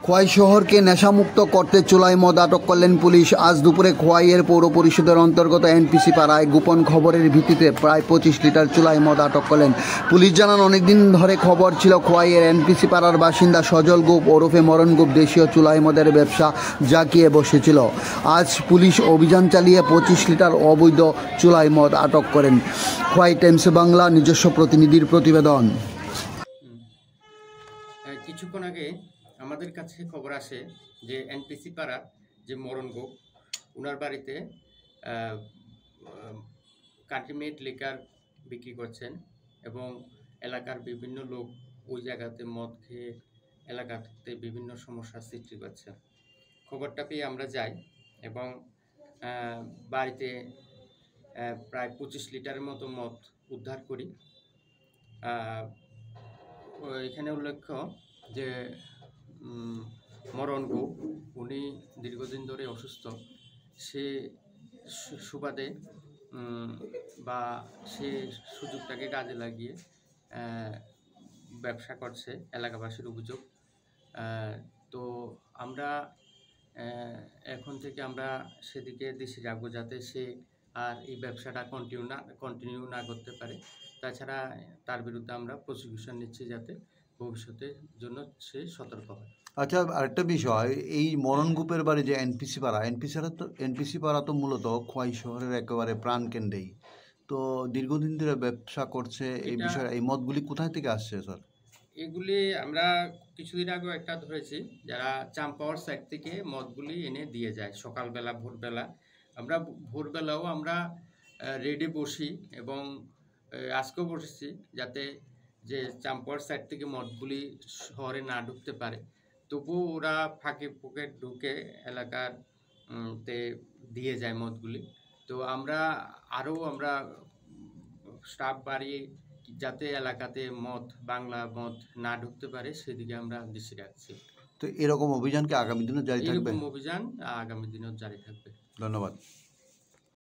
খোয়াই শহরকে নেশামুক্ত করতে চুলায় মদ আটক করলেন পুলিশ। আজ দুপুরে খোয়াইয়ের পৌর পরিষদের অন্তর্গত এনপিসি পাড়ায় গোপন খবরের ভিত্তিতে প্রায় 25 লিটার চুলায় মদ আটক করলেন পুলিশ। জানান, অনেকদিন ধরে খবর ছিল খোয়াইয়ের এনপিসি পাড়ার বাসিন্দা সজল গোপ ওরফে মরণ গোপ দেশীয় চুলায় মদের ব্যবসা জাকিয়ে বসেছিল। আজ পুলিশ অভিযান চালিয়ে 25 লিটার অবৈধ চুলায় মদ আটক করেন। খোয়াই টাইমস বাংলা নিজস্ব প্রতিনিধির প্রতিবেদন। কিছুক্ষণ আগে আমাদের কাছে খবর আসে যে এনপিসি পাড়ার যে মরণ গোপ, ওনার বাড়িতে কান্ট্রিমেড লিকার বিক্রি করছেন এবং এলাকার বিভিন্ন লোক ওই জায়গাতে মদ খেয়ে এলাকাতে বিভিন্ন সমস্যার সৃষ্টি করছে। খবরটা পেয়ে আমরা যাই এবং বাড়িতে প্রায় 25 লিটারের মতো মদ উদ্ধার করি। এখানে উল্লেখ্য যে মরণ গোপ উনি দীর্ঘদিন ধরে অসুস্থ, সে সুবাদে বা সে সুযোগটাকে কাজে লাগিয়ে ব্যবসা করছে এলাকাবাসীর অভিযোগ। তো আমরা এখন থেকে আমরা সেদিকে দৃষ্টি রাখবো যাতে সে আর এই ব্যবসাটা কন্টিনিউ না করতে পারে। তাছাড়া তার বিরুদ্ধে আমরা প্রসিকিউশন নিচ্ছি যাতে ভবিষ্যতের জন্য সে সতর্ক হয়। আচ্ছা, আরেকটা বিষয়, এই মরণ গ্রুপের বাড়ি যে এনপিসি পাড়া তো মূলত খোয়াই শহরের একেবারে প্রাণকেন্দ্রেই, তো দীর্ঘদিন ধরে ব্যবসা করছে। এই বিষয়ে এই মদগুলি কোথায় থেকে আসছে স্যার? এগুলি আমরা কিছুদিন আগেও একটা ধরেছি, যারা চাম্পাওয়ার সাইড থেকে মদগুলি এনে দিয়ে যায় সকালবেলা ভোরবেলা। আমরা ভোরবেলাও আমরা রেডি বসি এবং আজকেও বসেছি যাতে যে চাম্পাওয়ার সাইড থেকে মদগুলি শহরে না ঢুকতে পারে। তবুও ওরা ফাঁকে ফুঁকে ঢুকে এলাকার তে দিয়ে যায় মদগুলি। তো আমরা স্টাফ বাড়িয়ে যাতে এলাকাতে বাংলা মদ না ঢুকতে পারে সেদিকে আমরা দৃষ্টি রাখছি। তো এরকম অভিযান কি আগামী দিনেও জারি থাকবে? এরকম অভিযান আগামী দিনেও জারি থাকবে। ধন্যবাদ।